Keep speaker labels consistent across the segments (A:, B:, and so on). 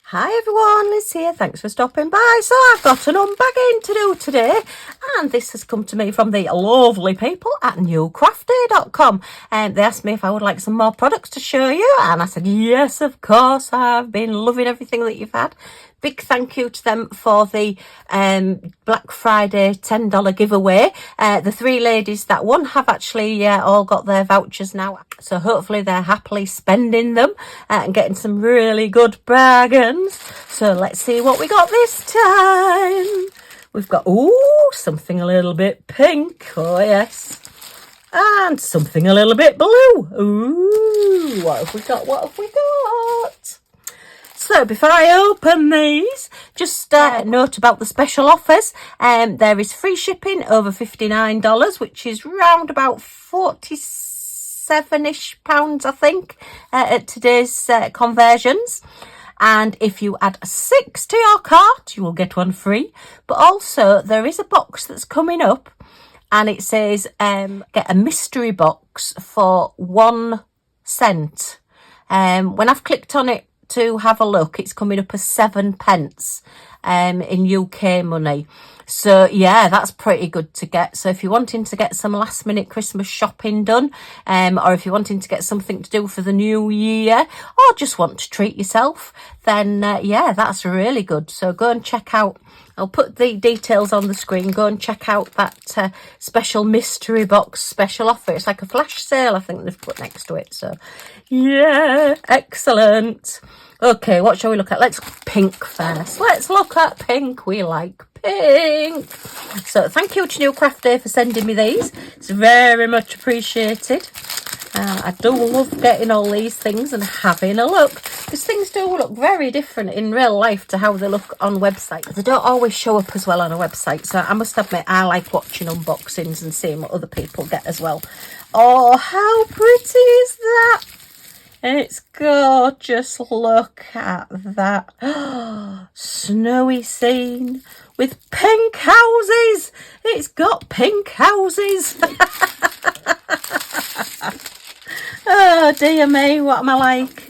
A: Hi everyone, Liz here. Thanks for stopping by. So I've got an unbagging to do today, and this has come to me from the lovely people at Newcraftday.com. And they asked me if I would like some more products to show you, and I said yes, of course. I've been loving everything that you've had. Big thank you to them for the Black Friday $10 giveaway. The three ladies that won have actually all got their vouchers now. So hopefully they're happily spending them and getting some really good bargains. So let's see what we got this time. We've got, something a little bit pink. Oh, yes. And something a little bit blue. Ooh, what have we got? What have we got? So before I open these, just note about the special offers. There is free shipping over $59, which is round about 47-ish pounds, I think, at today's conversions. And if you add 6 to your cart, you will get one free. But also, there is a box that's coming up, and it says get a mystery box for 1 cent. When I've clicked on it to have a look, it's coming up as 7 pence in UK money. So yeah, that's pretty good to get. So if you're wanting to get some last minute Christmas shopping done, or if you're wanting to get something to do for the new year, or just want to treat yourself, then yeah, that's really good. So go and check out, I'll put the details on the screen. Go and check out that special mystery box special offer. It's like a flash sale, I think they've put next to it. So yeah, excellent. Okay, what shall we look at? Let's pink first. Let's look at pink. We like pink. So thank you to Newcraftday for sending me these. It's very much appreciated. I do love getting all these things and having a look, because things do look very different in real life to how they look on websites. They don't always show up as well on a website, so I must admit I like watching unboxings and seeing what other people get as well. Oh, how pretty is that? It's gorgeous. Look at that. Snowy scene with pink houses. It's got pink houses. Oh dear me, what am I like?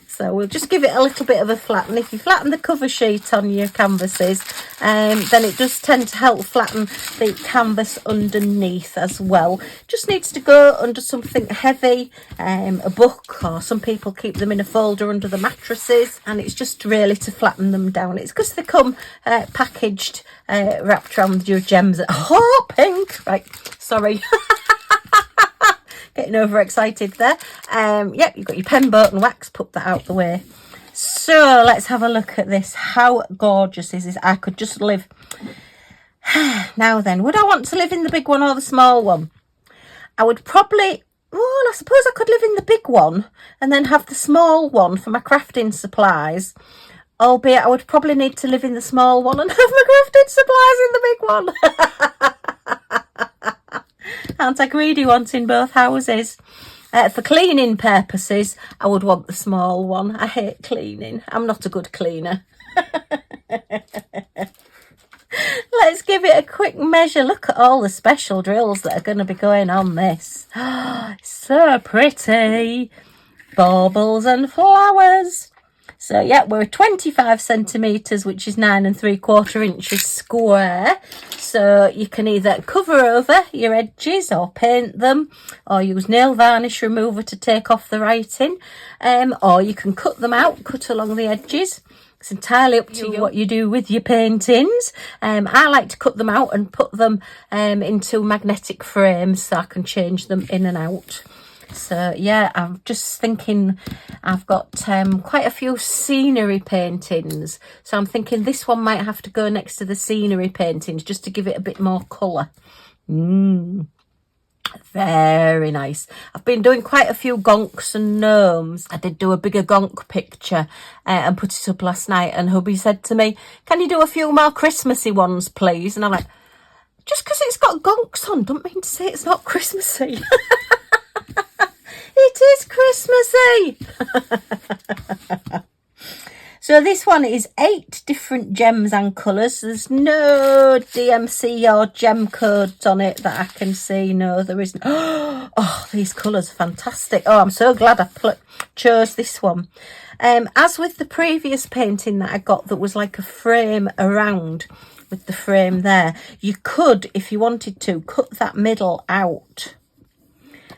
A: So we'll just give it a little bit of a flatten. If you flatten the cover sheet on your canvases, then it does tend to help flatten the canvas underneath as well. Just needs to go under something heavy, a book, or some people keep them in a folder under the mattresses, and it's just really to flatten them down. It's because they come packaged, wrapped around your gems. Oh, pink! Right, sorry. Getting overexcited there. Yep, you've got your pen, boat and wax. Put that out the way. So let's have a look at this. How gorgeous is this? I could just live. Now then, would I want to live in the big one or the small one? I would probably, I suppose I could live in the big one and then have the small one for my crafting supplies. Albeit I would probably need to live in the small one and have my crafting supplies in the big one. Aren't I greedy wanting both houses? For cleaning purposes, I would want the small one. I hate cleaning. I'm not a good cleaner. Let's give it a quick measure. Look at all the special drills that are going to be going on this. So pretty. Baubles and flowers. So yeah, we're 25 centimetres, which is 9 3/4 inches square. So you can either cover over your edges or paint them, or use nail varnish remover to take off the writing, or you can cut them out, cut along the edges. It's entirely up to you what you do with your paintings. I like to cut them out and put them into magnetic frames so I can change them in and out. So yeah, I'm just thinking I've got quite a few scenery paintings, so I'm thinking this one might have to go next to the scenery paintings just to give it a bit more colour. Very nice. I've been doing quite a few gonks and gnomes. I did do a bigger gonk picture and put it up last night, and hubby said to me, can you do a few more Christmassy ones please? And I'm like, just because it's got gonks on don't mean to say it's not Christmassy. It is Christmassy. So this one is 8 different gems and colours. There's no DMC or gem codes on it that I can see. No, there isn't. Oh, these colours are fantastic. Oh, I'm so glad I chose this one. As with the previous painting that I got that was like a frame around with the frame there, you could, if you wanted to, cut that middle out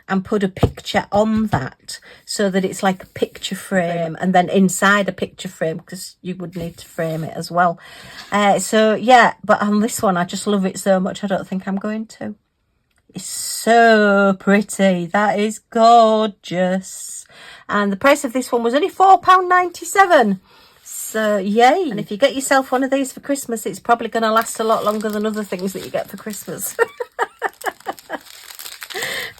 A: and put a picture on that so that it's like a picture frame, and then inside a picture frame, because you would need to frame it as well. So yeah, but on this one I just love it so much I don't think I'm going to. It's so pretty. That is gorgeous. And the price of this one was only £4.97. So yay. And if you get yourself one of these for Christmas, it's probably going to last a lot longer than other things that you get for Christmas.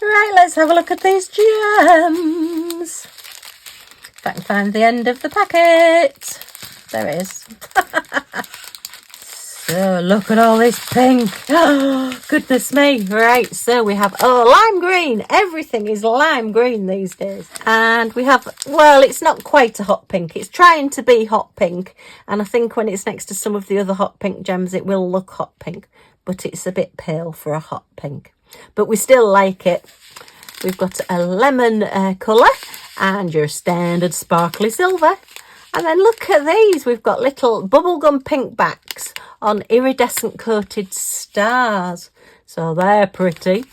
A: Right, let's have a look at these gems. If I can find the end of the packet. There it is. So look at all this pink. Oh, goodness me. Right, so we have, lime green. Everything is lime green these days. And we have, well, it's not quite a hot pink. It's trying to be hot pink. And I think when it's next to some of the other hot pink gems, it will look hot pink. But it's a bit pale for a hot pink. But we still like it. We've got a lemon colour and your standard sparkly silver. And then look at these. We've got little bubblegum pink backs on iridescent coated stars. So they're pretty.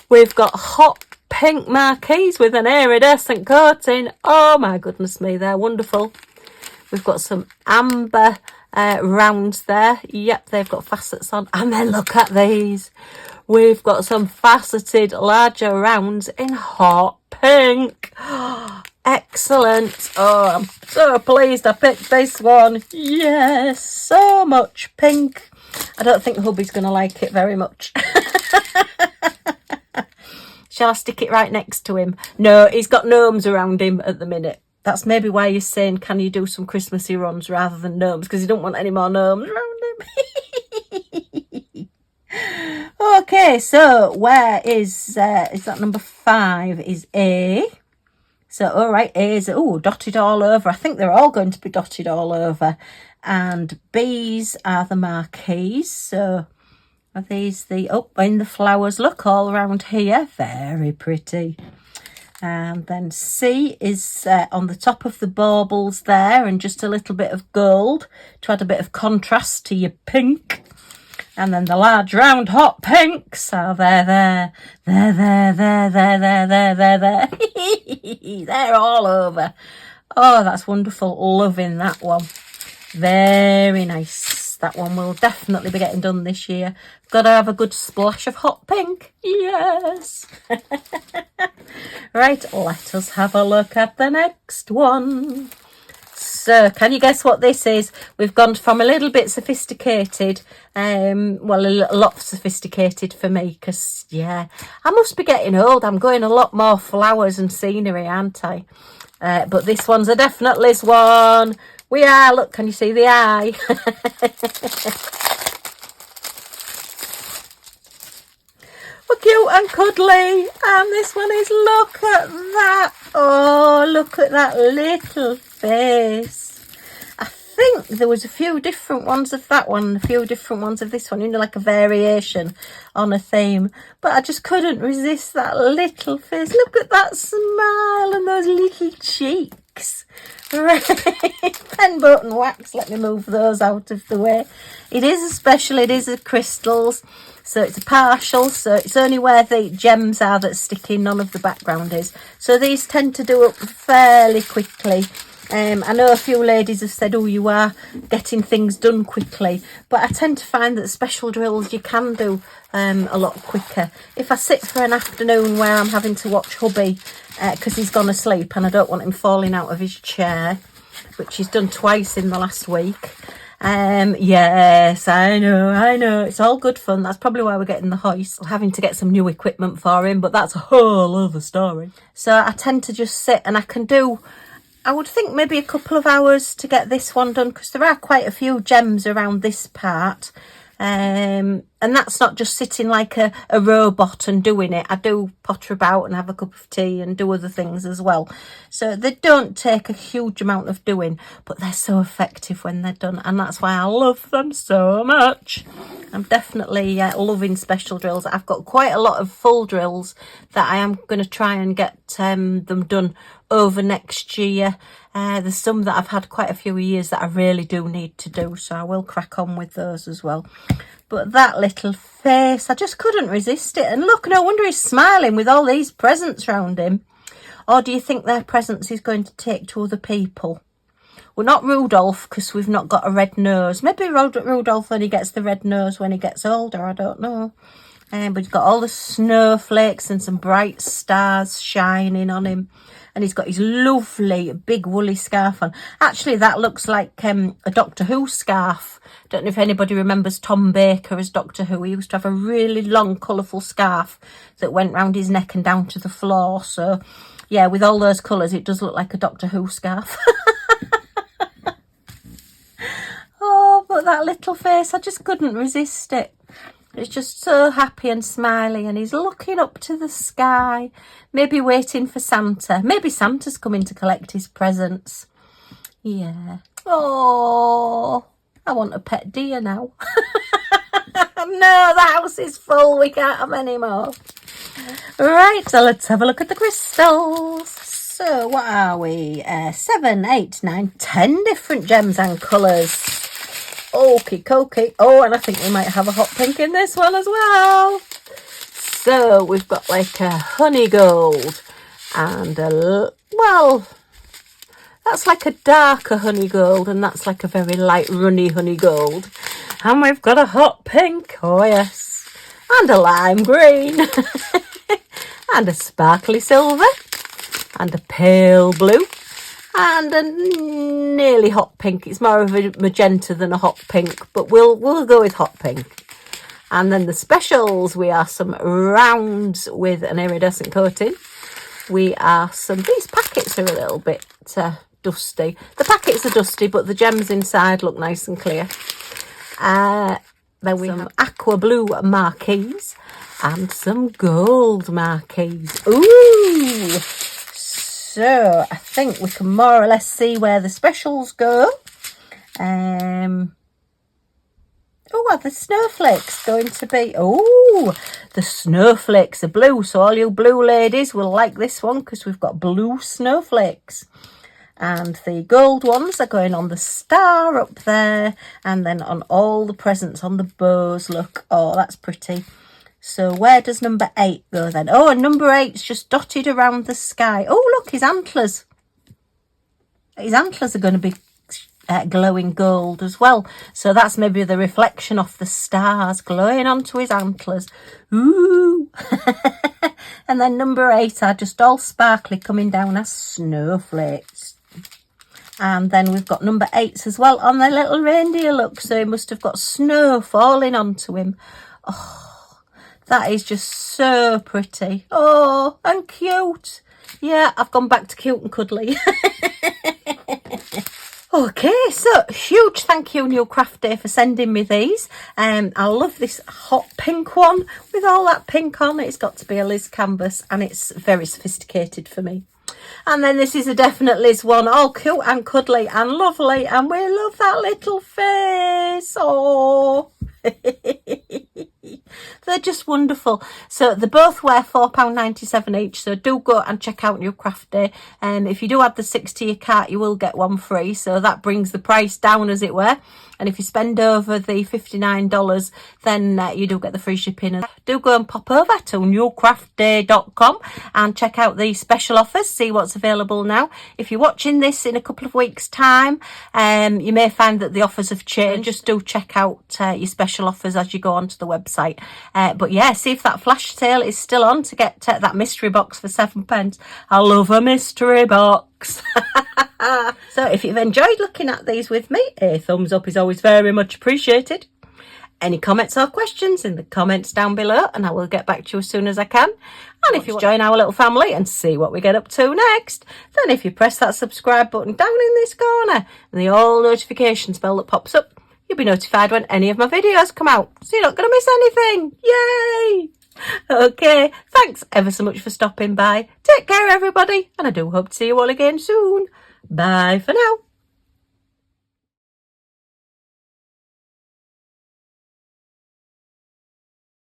A: We've got hot pink marquees with an iridescent coating. Oh my goodness me, they're wonderful. We've got some amber rounds there. Yep, they've got facets on. And then look at these. We've got some faceted larger rounds in hot pink. Excellent. Oh, I'm so pleased I picked this one. Yes, so much pink. I don't think hubby's going to like it very much. Shall I stick it right next to him? No, he's got gnomes around him at the minute. That's maybe why he's saying, can you do some Christmassy runs rather than gnomes? Because he don't want any more gnomes around him. Okay, so where is that number 5 is A. So, all right, A is, dotted all over. I think they're all going to be dotted all over. And B's are the marquees. So, are these the, in the flowers, look, all around here. Very pretty. And then C is on the top of the baubles there, and just a little bit of gold to add a bit of contrast to your pink. And then the large round hot pinks are there. They're all over. Oh, that's wonderful. Loving that one. Very nice. That one will definitely be getting done this year. Got to have a good splash of hot pink. Yes. Right, let us have a look at the next one. So, can you guess what this is? We've gone from a little bit sophisticated, well, a lot sophisticated for me, because, yeah, I must be getting old. I'm going a lot more flowers and scenery, aren't I? But this one's a definite Liz one. We are, look, can you see the eye? We're cute and cuddly, and this one is, look at that. Oh, look at that little face. I think there was a few different ones of that one, a few different ones of this one, like a variation on a theme. But I just couldn't resist that little face. Look at that smile and those little cheeks. Right, pen button wax, let me move those out of the way. It is a special, it is a crystals, so it's a partial, so it's only where the gems are that's sticking, none of the background is. So these tend to do up fairly quickly. I know a few ladies have said, you are getting things done quickly, but I tend to find that special drills you can do a lot quicker. If I sit for an afternoon where I'm having to watch hubby because he's gone asleep and I don't want him falling out of his chair, which he's done twice in the last week. Yes, I know, it's all good fun. That's probably why we're getting the hoist. We're having to get some new equipment for him, but that's a whole other story. So I tend to just sit, and I can do, I would think maybe a couple of hours to get this one done, because there are quite a few gems around this part. And that's not just sitting like a robot and doing it. I do potter about and have a cup of tea and do other things as well. So they don't take a huge amount of doing, but they're so effective when they're done. And that's why I love them so much. I'm definitely loving special drills. I've got quite a lot of full drills that I am going to try and get them done over next year. There's some that I've had quite a few years that I really do need to do. So I will crack on with those as well. But that little face, I just couldn't resist it. And look, no wonder he's smiling with all these presents round him. Or do you think their presents he's going to take to other people? Well, not Rudolph, because we've not got a red nose. Maybe Rudolph when he gets the red nose when he gets older, I don't know. But he's got all the snowflakes and some bright stars shining on him. And he's got his lovely big woolly scarf on. Actually, that looks like a Doctor Who scarf. Don't know if anybody remembers Tom Baker as Doctor Who. He used to have a really long, colourful scarf that went round his neck and down to the floor. So, yeah, with all those colours, it does look like a Doctor Who scarf. Oh, but that little face, I just couldn't resist it. It's just so happy and smiley, and he's looking up to the sky, maybe waiting for Santa. Maybe Santa's coming to collect his presents. Yeah. Oh, I want a pet deer now. No, the house is full. We can't have any more. Right, so let's have a look at the crystals. So what are we? 7, 8, 9, 10 different gems and colours. Okie dokie. Oh, and I think we might have a hot pink in this one as well. So we've got like a honey gold and well, that's like a darker honey gold, and that's like a very light runny honey gold. And we've got a hot pink, oh yes, and a lime green and a sparkly silver and a pale blue. And a nearly hot pink. It's more of a magenta than a hot pink, but we'll go with hot pink. And then the specials, we are some rounds with an iridescent coating. We are these packets are a little bit dusty. The packets are dusty, but the gems inside look nice and clear. Then we have aqua blue marquees and some gold marquees. Ooh! So I think we can more or less see where the specials go. Oh, are the snowflakes going to be? Oh, the snowflakes are blue. So all you blue ladies will like this one because we've got blue snowflakes. And the gold ones are going on the star up there. And then on all the presents on the bows. Look, oh, that's pretty. So where does number 8 go then? Oh, and number 8's just dotted around the sky. Oh, look, his antlers. His antlers are going to be glowing gold as well. So that's maybe the reflection of the stars glowing onto his antlers. Ooh. And then number 8 are just all sparkly coming down as snowflakes. And then we've got number 8s as well on their little reindeer look. So he must have got snow falling onto him. Oh. That is just so pretty. Oh, and cute. Yeah, I've gone back to cute and cuddly. Okay, so huge thank you, Newcraftday, for sending me these. I love this hot pink one with all that pink on. It's got to be a Liz canvas, and it's very sophisticated for me. And then this is a definite Liz one, all cute and cuddly and lovely, and we love that little face. Oh. They're just wonderful. So they both wear £4.97 each, so do go and check out Newcraftday. If you do add the 6 to your cart, you will get one free, so that brings the price down, as it were. And if you spend over the $59, then you do get the free shipping. And do go and pop over to Newcraftday.com and check out the special offers, see what's available now. If you're watching this in a couple of weeks' time, you may find that the offers have changed. Just do check out your special offers as you go onto the website. But yeah, see if that flash sale is still on to get that mystery box for 7p. I love a mystery box. So if you've enjoyed looking at these with me, a thumbs up is always very much appreciated. Any comments or questions in the comments down below, and I will get back to you as soon as I can. And if you want to join our little family and see what we get up to next, then if you press that subscribe button down in this corner and the all notifications bell that pops up, you'll be notified when any of my videos come out, so you're not going to miss anything. Yay! Okay, thanks ever so much for stopping by. Take care, everybody, and I do hope to see you all again soon. Bye for now.